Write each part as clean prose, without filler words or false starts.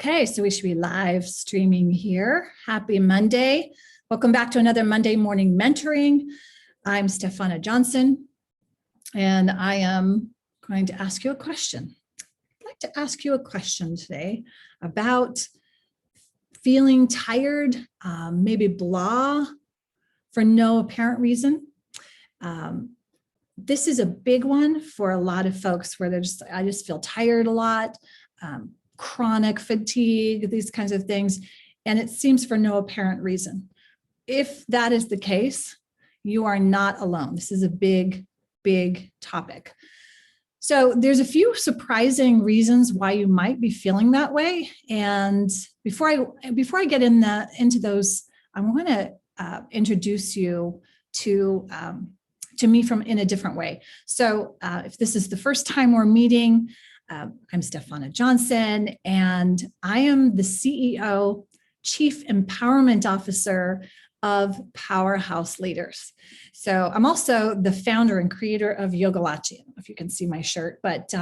Okay, so we should be live streaming here. Happy Monday. Welcome back to another Monday morning mentoring. I'm Stefana Johnson, and I am going to ask you a question. I'd like to ask you a question today about feeling tired, maybe blah for no apparent reason. This is a big one for a lot of folks where I just feel tired a lot. Chronic fatigue, these kinds of things, and it seems for no apparent reason. If that is the case, you are not alone. This is a big, big topic. So there's a few surprising reasons why you might be feeling that way. And before I get into those, I want to introduce you to me in a different way. So if this is the first time we're meeting, I'm Stefana Johnson, and I am the CEO, Chief Empowerment Officer of Powerhouse Leaders. So I'm also the founder and creator of Yogilachi. I don't know if you can see my shirt, but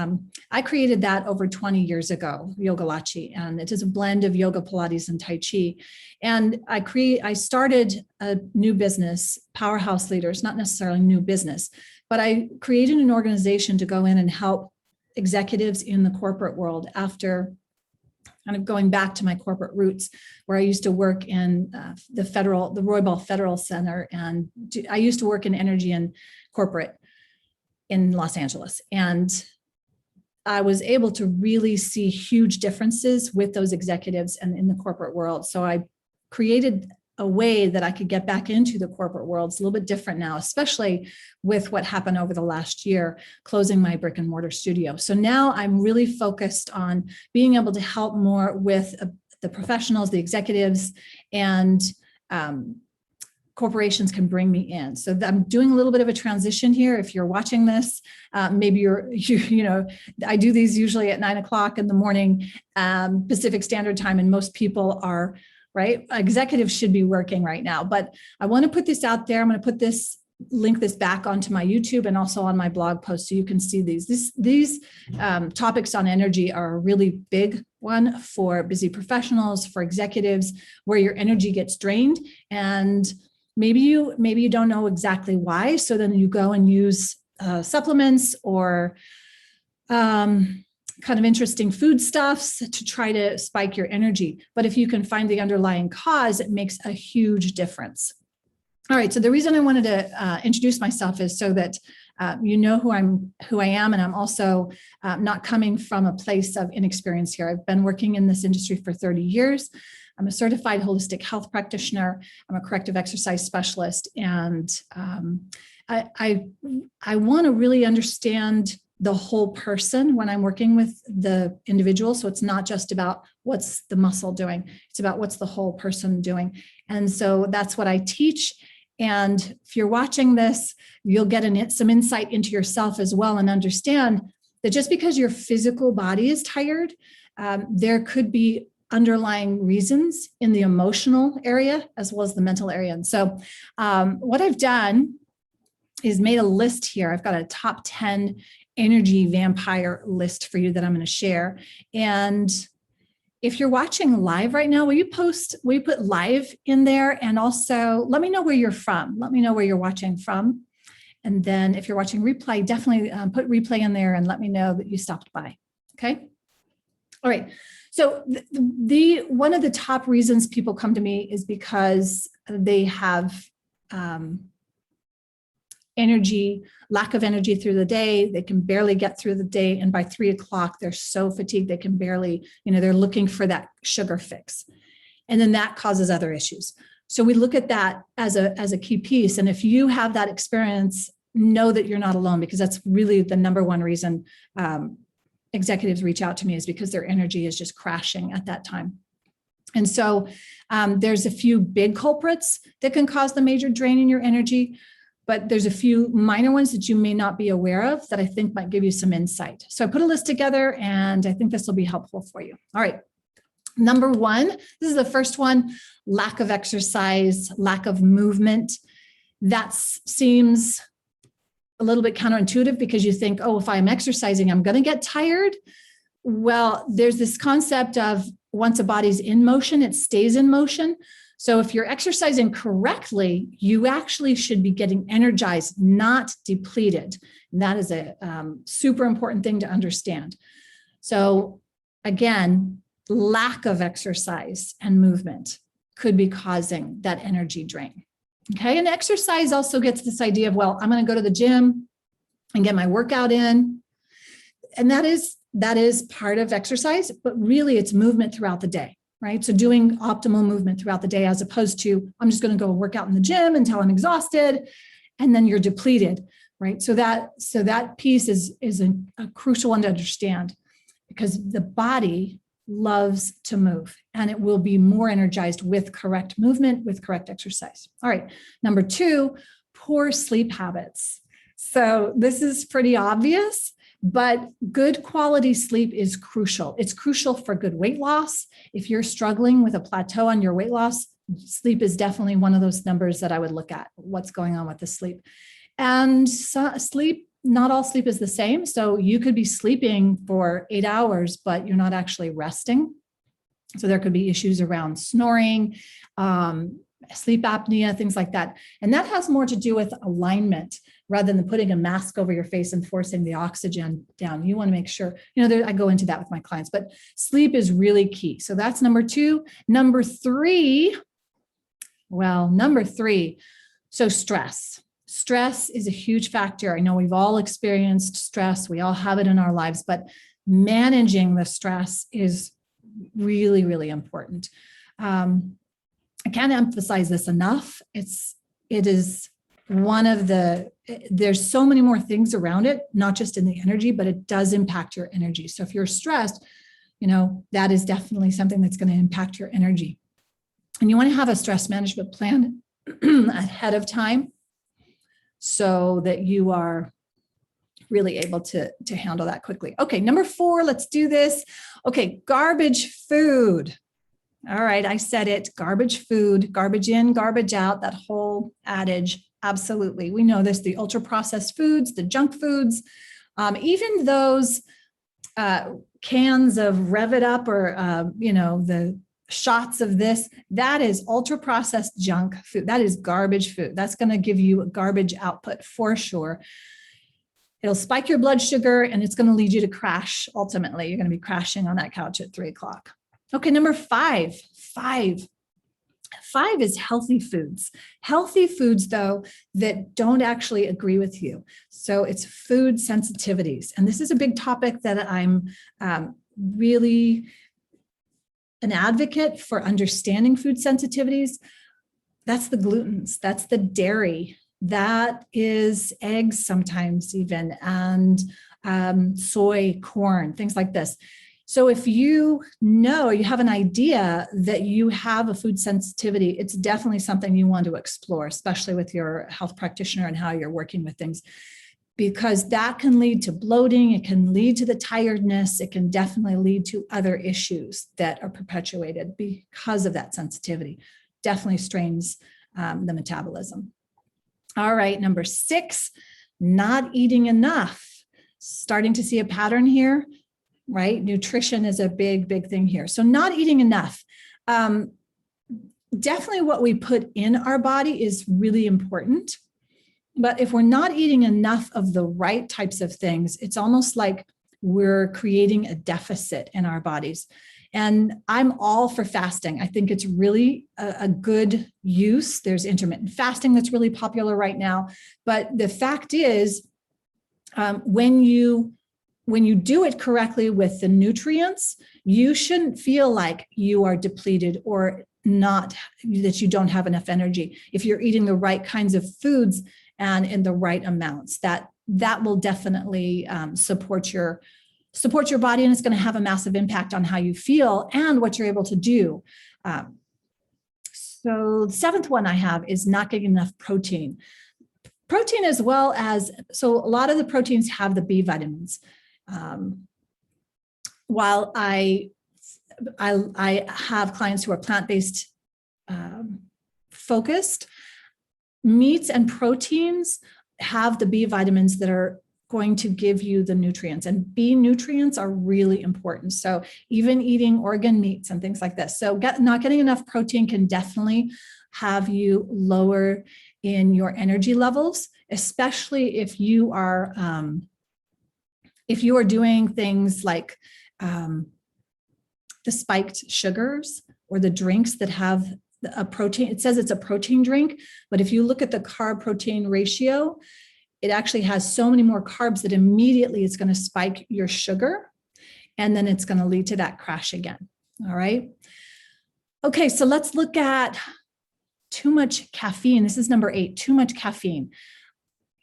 I created that over 20 years ago, Yogilachi, and it is a blend of yoga, Pilates, and Tai Chi. And I started a new business, Powerhouse Leaders, not necessarily new business, but I created an organization to go in and help executives in the corporate world after kind of going back to my corporate roots, where I used to work in the Roybal Federal Center, and I used to work in energy and corporate in Los Angeles. And I was able to really see huge differences with those executives and in the corporate world. So I created a way that I could get back into the corporate world. It's a little bit different now, especially with what happened over the last year, closing my brick and mortar studio. So now I'm really focused on being able to help more with the professionals, the executives, and corporations can bring me in. So I'm doing a little bit of a transition here. If you're watching this, maybe I do these usually at 9 o'clock in the morning, Pacific Standard Time, and most people are right? Executives should be working right now, but I want to put this out there. I'm going to link this back onto my YouTube and also on my blog post so you can see these. These topics on energy are a really big one for busy professionals, for executives, where your energy gets drained, and maybe you don't know exactly why. So then you go and use supplements or kind of interesting foodstuffs to try to spike your energy. But if you can find the underlying cause, it makes a huge difference. All right, so the reason I wanted to introduce myself is so that you know who I am, and I'm also not coming from a place of inexperience here. I've been working in this industry for 30 years. I'm a certified holistic health practitioner. I'm a corrective exercise specialist, and I want to really understand the whole person when I'm working with the individual. So it's not just about what's the muscle doing, it's about what's the whole person doing. And so that's what I teach. And if you're watching this, you'll get some insight into yourself as well, and understand that just because your physical body is tired, there could be underlying reasons in the emotional area as well as the mental area. And so what I've done is made a list here. I've got a top 10 energy vampire list for you that I'm going to share. And if you're watching live right now, will you put live in there? And also let me know where you're from. Let me know where you're watching from. And then if you're watching replay, definitely put replay in there and let me know that you stopped by. Okay. All right. So one of the top reasons people come to me is because they have lack of energy through the day. They can barely get through the day. And by 3 o'clock, they're so fatigued, they can barely, they're looking for that sugar fix. And then that causes other issues. So we look at that as a key piece. And if you have that experience, know that you're not alone, because that's really the number one reason executives reach out to me, is because their energy is just crashing at that time. And so there's a few big culprits that can cause the major drain in your energy. But there's a few minor ones that you may not be aware of that I think might give you some insight. So I put a list together, and I think this will be helpful for you. All right. Number one, this is the first one: lack of exercise, lack of movement. That seems a little bit counterintuitive, because you think, oh, if I'm exercising, I'm going to get tired. Well, there's this concept of once a body's in motion, it stays in motion. So if you're exercising correctly, you actually should be getting energized, not depleted. And that is a super important thing to understand. So again, lack of exercise and movement could be causing that energy drain. Okay, and exercise also gets this idea of, well, I'm going to go to the gym and get my workout in. And that is part of exercise, but really it's movement throughout the day, right? So doing optimal movement throughout the day, as opposed to, I'm just going to go work out in the gym until I'm exhausted, and then you're depleted, right? So that piece is a crucial one to understand, because the body loves to move and it will be more energized with correct movement, with correct exercise. All right. Number 2, poor sleep habits. So this is pretty obvious, but good quality sleep is crucial. It's crucial for good weight loss. If you're struggling with a plateau on your weight loss, sleep is definitely one of those numbers that I would look at. What's going on with the sleep? And sleep, not all sleep is the same. So you could be sleeping for 8 hours, but you're not actually resting. So there could be issues around snoring, sleep apnea, things like that. And that has more to do with alignment rather than putting a mask over your face and forcing the oxygen down. You want to make sure, I go into that with my clients, but sleep is really key. So that's number 2. Number 3, so stress. Stress is a huge factor. I know we've all experienced stress. We all have it in our lives, but managing the stress is really, really important. I can't emphasize this enough. It is one of there's so many more things around it, not just in the energy, but it does impact your energy. So if you're stressed, that is definitely something that's going to impact your energy. And you want to have a stress management plan ahead of time so that you are really able to handle that quickly. Okay, number 4, let's do this. Okay, garbage food. All right, I said it, garbage food, garbage in, garbage out, that whole adage. Absolutely. We know this, the ultra processed foods, the junk foods, even those cans of Rev It Up or, the shots of this, that is ultra processed junk food. That is garbage food. That's going to give you a garbage output for sure. It'll spike your blood sugar and it's going to lead you to crash. Ultimately, you're going to be crashing on that couch at 3 o'clock. Okay, number 5. 5 is healthy foods. Healthy foods, though, that don't actually agree with you. So it's food sensitivities. And this is a big topic that I'm really an advocate for understanding food sensitivities. That's the glutens, that's the dairy, that is eggs sometimes even, and soy, corn, things like this. So if you have an idea that you have a food sensitivity, it's definitely something you want to explore, especially with your health practitioner and how you're working with things, because that can lead to bloating. It can lead to the tiredness. It can definitely lead to other issues that are perpetuated because of that sensitivity. Definitely strains the metabolism. All right, number 6, not eating enough. Starting to see a pattern here. Right? Nutrition is a big, big thing here. So not eating enough. Definitely what we put in our body is really important. But if we're not eating enough of the right types of things, it's almost like we're creating a deficit in our bodies. And I'm all for fasting. I think it's really a good use. There's intermittent fasting that's really popular right now. But the fact is, when you do it correctly with the nutrients, you shouldn't feel like you are depleted or not, that you don't have enough energy. If you're eating the right kinds of foods and in the right amounts, that will definitely support your body, and it's going to have a massive impact on how you feel and what you're able to do. So the 7th one I have is not getting enough protein. Protein, as well as, so a lot of the proteins have the B vitamins. While I have clients who are plant-based focused, meats and proteins have the B vitamins that are going to give you the nutrients, and B nutrients are really important. So even eating organ meats and things like this. So not getting enough protein can definitely have you lower in your energy levels, especially if you are doing things like the spiked sugars or the drinks that have a protein. It says it's a protein drink, but if you look at the carb protein ratio, it actually has so many more carbs that immediately it's going to spike your sugar, and then it's going to lead to that crash again. All right. Okay, so let's look at too much caffeine. This is number 8, too much caffeine.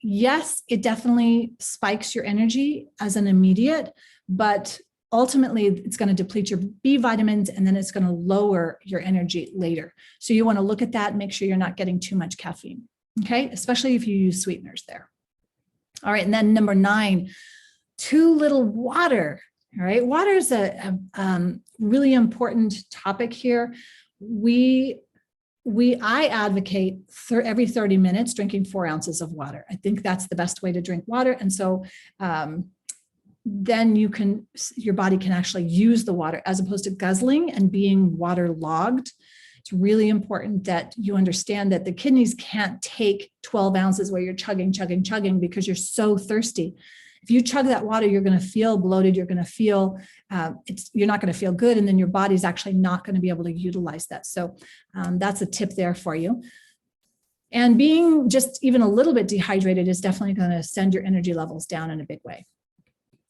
Yes, it definitely spikes your energy as an immediate, but ultimately it's going to deplete your B vitamins, and then it's going to lower your energy later. So you want to look at that and make sure you're not getting too much caffeine. Okay, especially if you use sweeteners there. All right, and then number 9, too little water. All right, water is a really important topic here. I advocate every 30 minutes drinking 4 ounces of water. I think that's the best way to drink water. And so then your body can actually use the water as opposed to guzzling and being waterlogged. It's really important that you understand that the kidneys can't take 12 ounces where you're chugging because you're so thirsty. If you chug that water, you're going to feel bloated. You're going to feel, you're not going to feel good. And then your body's actually not going to be able to utilize that. So that's a tip there for you. And being just even a little bit dehydrated is definitely going to send your energy levels down in a big way.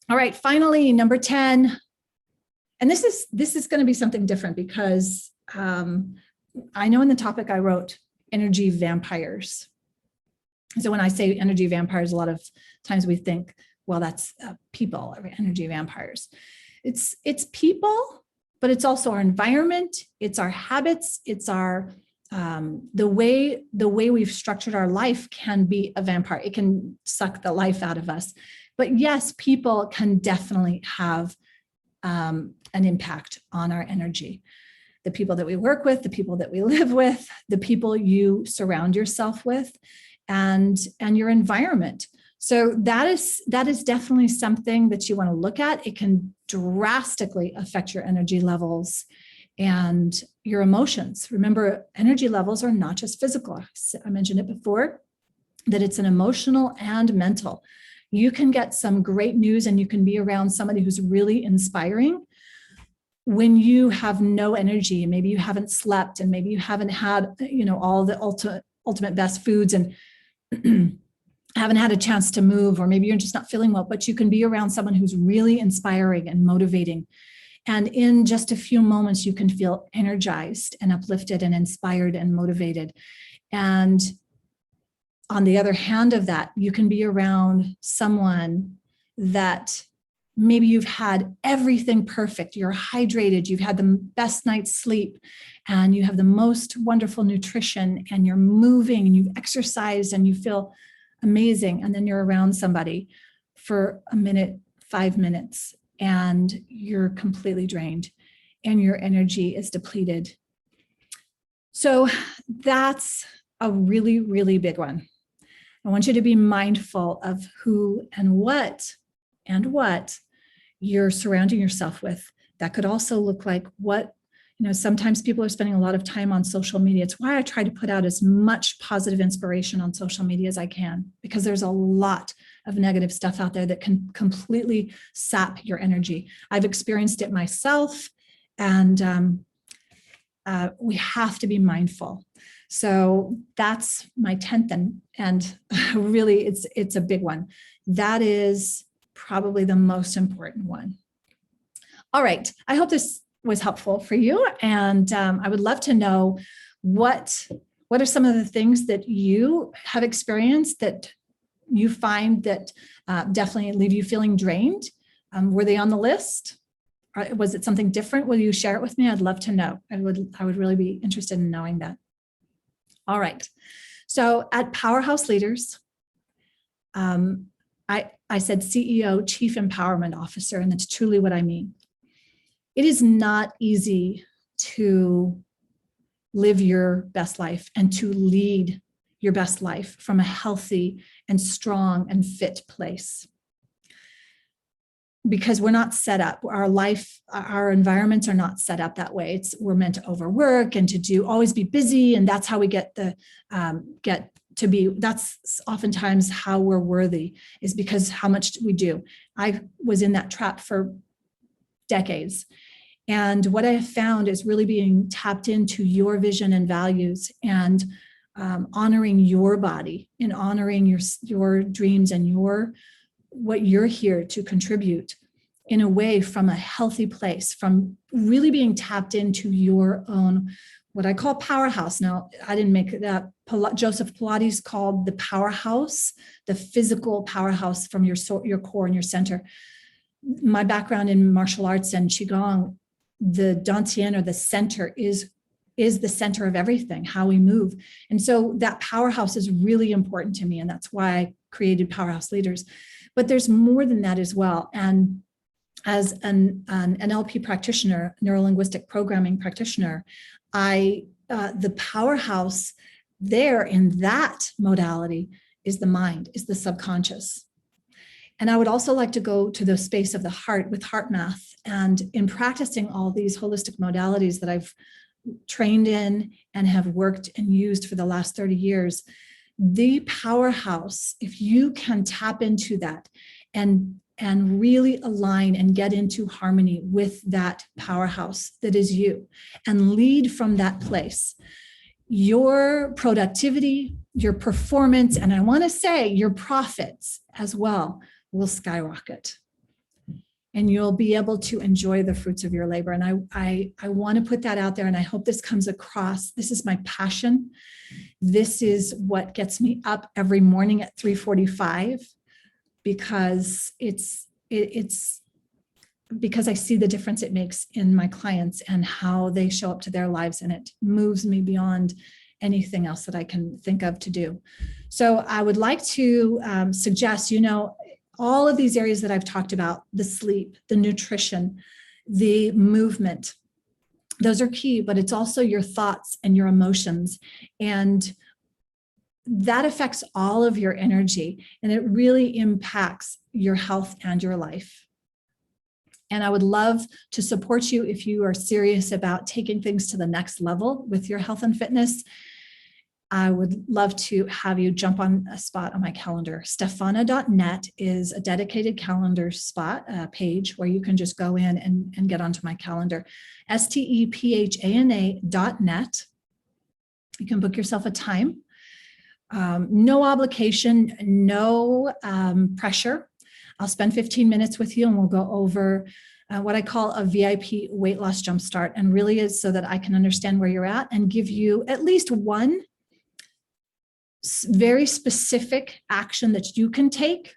All right, finally, number 10. And this is going to be something different because I know in the topic I wrote energy vampires. So when I say energy vampires, a lot of times we think, well, that's people, energy vampires. It's people, but it's also our environment, it's our habits, it's our the way we've structured our life can be a vampire. It can suck the life out of us. But yes, people can definitely have an impact on our energy. The people that we work with, the people that we live with, the people you surround yourself with, and your environment. So that is definitely something that you want to look at. It can drastically affect your energy levels and your emotions. Remember, energy levels are not just physical. I mentioned it before, that it's an emotional and mental. You can get some great news and you can be around somebody who's really inspiring when you have no energy, and maybe you haven't slept, and maybe you haven't had, all the ultimate best foods, and haven't had a chance to move, or maybe you're just not feeling well, but you can be around someone who's really inspiring and motivating. And in just a few moments, you can feel energized and uplifted and inspired and motivated. And on the other hand of that, you can be around someone that maybe you've had everything perfect. You're hydrated, you've had the best night's sleep, and you have the most wonderful nutrition, and you're moving and you've exercised and you feel amazing. And then you're around somebody for a minute, 5 minutes, and you're completely drained and your energy is depleted. So that's a really, really big one. I want you to be mindful of who and what you're surrounding yourself with. That could also look like sometimes people are spending a lot of time on social media. It's why I try to put out as much positive inspiration on social media as I can, because there's a lot of negative stuff out there that can completely sap your energy. I've experienced it myself, and we have to be mindful. So that's my 10th, and really it's a big one. That is probably the most important one. All right, I hope this was helpful for you. And I would love to know what are some of the things that you have experienced that you find that definitely leave you feeling drained. Were they on the list? Or was it something different? Will you share it with me? I'd love to know. I would really be interested in knowing that. All right. So at Powerhouse Leaders, I said CEO, Chief Empowerment Officer, and that's truly what I mean. It is not easy to live your best life and to lead your best life from a healthy and strong and fit place. because we're not set up. Our life, our environments are not set up that way. We're meant to overwork and to always be busy, and that's how we get to be. That's oftentimes how we're worthy, is because how much we do. I was in that trap for decades. And what I have found is really being tapped into your vision and values, and honoring your body and honoring your dreams and what you're here to contribute in a way from a healthy place, from really being tapped into your own, what I call powerhouse. Now, I didn't make it up. Joseph Pilates called the powerhouse, the physical powerhouse from your core and your center. My background in martial arts and Qigong, the dantian, or the center, is the center of everything, how we move. And so that powerhouse is really important to me. And that's why I created Powerhouse Leaders. But there's more than that as well. And as an NLP practitioner, neuro-linguistic programming practitioner, the powerhouse there in that modality is the mind, is the subconscious. And I would also like to go to the space of the heart with heart math. And in practicing all these holistic modalities that I've trained in and have worked and used for the last 30 years, the powerhouse, if you can tap into that and really align and get into harmony with that powerhouse that is you, and lead from that place, your productivity, your performance, and I want to say your profits as well, will skyrocket. And you'll be able to enjoy the fruits of your labor. And I want to put that out there, and I hope this comes across. This is my passion. This is what gets me up every morning at 3:45, because it's because I see the difference it makes in my clients and how they show up to their lives, and it moves me beyond anything else that I can think of to do. So I would like to suggest, all of these areas that I've talked about, the sleep, the nutrition, the movement, those are key, but it's also your thoughts and your emotions. And that affects all of your energy, and it really impacts your health and your life. And I would love to support you if you are serious about taking things to the next level with your health and fitness. I would love to have you jump on a spot on my calendar. Stefana.net is a dedicated calendar spot, page where you can just go in and get onto my calendar. STEPHANA.net. You can book yourself a time. No obligation, no pressure. I'll spend 15 minutes with you, and we'll go over what I call a VIP weight loss jumpstart, and really is so that I can understand where you're at and give you at least one very specific action that you can take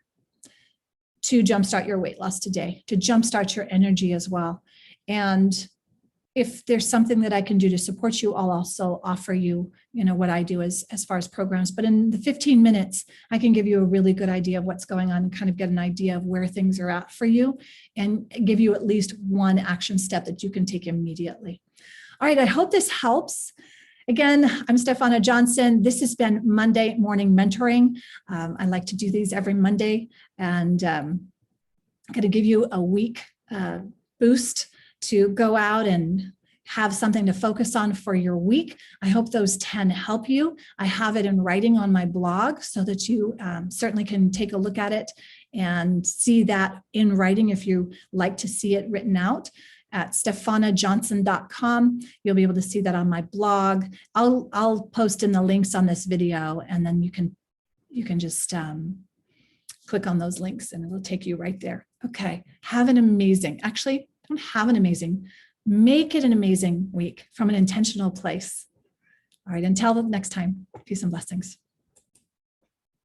to jumpstart your weight loss today, to jumpstart your energy as well. And if there's something that I can do to support you, I'll also offer you, what I do as far as programs. But in the 15 minutes, I can give you a really good idea of what's going on and kind of get an idea of where things are at for you, and give you at least one action step that you can take immediately. All right, I hope this helps. Again, I'm Stefana Johnson. This has been Monday Morning Mentoring. I like to do these every Monday, and I'm going to give you a week boost to go out and have something to focus on for your week. I hope those 10 help you. I have it in writing on my blog so that you certainly can take a look at it and see that in writing if you like to see it written out. At stefanajohnson.com. You'll be able to see that on my blog. I'll post in the links on this video, and then you can just click on those links and it'll take you right there. Okay, have an amazing, actually, don't have an amazing, make it an amazing week from an intentional place. All right, until the next time, peace and blessings.